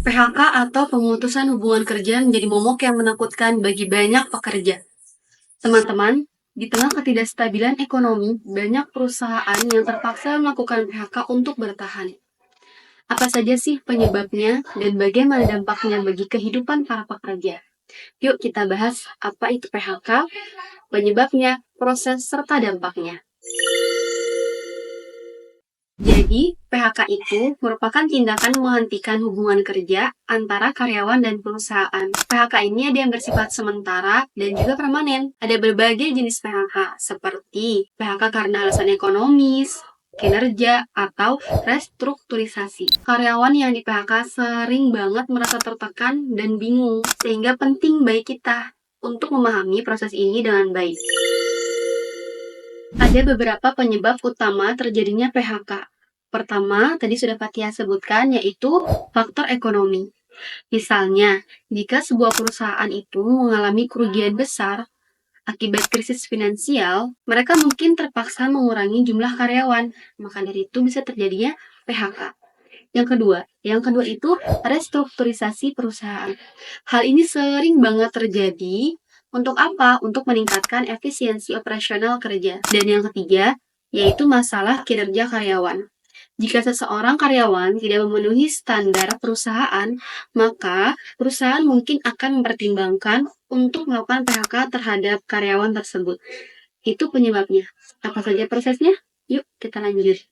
PHK atau pemutusan hubungan kerja menjadi momok yang menakutkan bagi banyak pekerja. Teman-teman, di tengah ketidakstabilan ekonomi, banyak perusahaan yang terpaksa melakukan PHK untuk bertahan. Apa saja sih penyebabnya dan bagaimana dampaknya bagi kehidupan para pekerja? Yuk kita bahas apa itu PHK, penyebabnya, proses, serta dampaknya. Jadi, PHK itu merupakan tindakan menghentikan hubungan kerja antara karyawan dan perusahaan. PHK ini ada yang bersifat sementara dan juga permanen. Ada berbagai jenis PHK, seperti PHK karena alasan ekonomis, kinerja, atau restrukturisasi. Karyawan yang di PHK sering banget merasa tertekan dan bingung, sehingga penting bagi kita untuk memahami proses ini dengan baik. Ada beberapa penyebab utama terjadinya PHK. Pertama, tadi sudah Fatia sebutkan, yaitu faktor ekonomi. Misalnya, jika sebuah perusahaan itu mengalami kerugian besar akibat krisis finansial, mereka mungkin terpaksa mengurangi jumlah karyawan. Maka dari itu bisa terjadinya PHK. Yang kedua itu restrukturisasi perusahaan. Hal ini sering banget terjadi. Untuk apa? Untuk meningkatkan efisiensi operasional kerja. Dan yang ketiga, yaitu masalah kinerja karyawan. Jika seseorang karyawan tidak memenuhi standar perusahaan, maka perusahaan mungkin akan mempertimbangkan untuk melakukan PHK terhadap karyawan tersebut. Itu penyebabnya. Apa saja prosesnya? Yuk kita lanjut.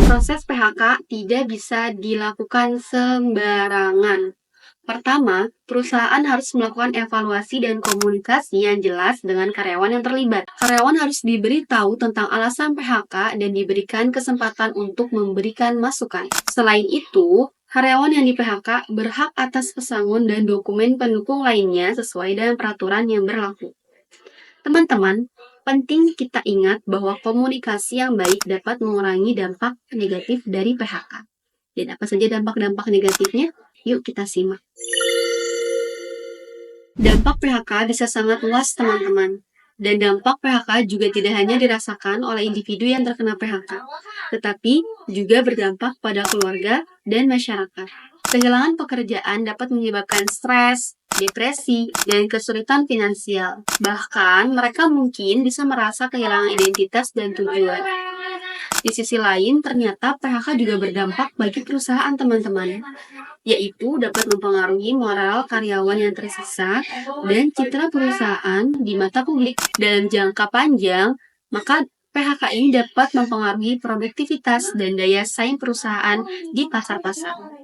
Proses PHK tidak bisa dilakukan sembarangan. Pertama, perusahaan harus melakukan evaluasi dan komunikasi yang jelas dengan karyawan yang terlibat. Karyawan harus diberitahu tentang alasan PHK dan diberikan kesempatan untuk memberikan masukan. Selain itu, karyawan yang di PHK berhak atas pesangon dan dokumen pendukung lainnya sesuai dengan peraturan yang berlaku. Teman-teman, penting kita ingat bahwa komunikasi yang baik dapat mengurangi dampak negatif dari PHK. Dan apa saja dampak-dampak negatifnya? Yuk kita simak. Dampak PHK bisa sangat luas, teman-teman. Dan dampak PHK juga tidak hanya dirasakan oleh individu yang terkena PHK, tetapi juga berdampak pada keluarga dan masyarakat. Kehilangan pekerjaan dapat menyebabkan stres, depresi, dan kesulitan finansial. Bahkan, mereka mungkin bisa merasa kehilangan identitas dan tujuan. Di sisi lain, ternyata PHK juga berdampak bagi perusahaan, teman-teman, yaitu dapat mempengaruhi moral karyawan yang tersiksa dan citra perusahaan di mata publik. Dalam jangka panjang, maka PHK ini dapat mempengaruhi produktivitas dan daya saing perusahaan di pasar-pasar.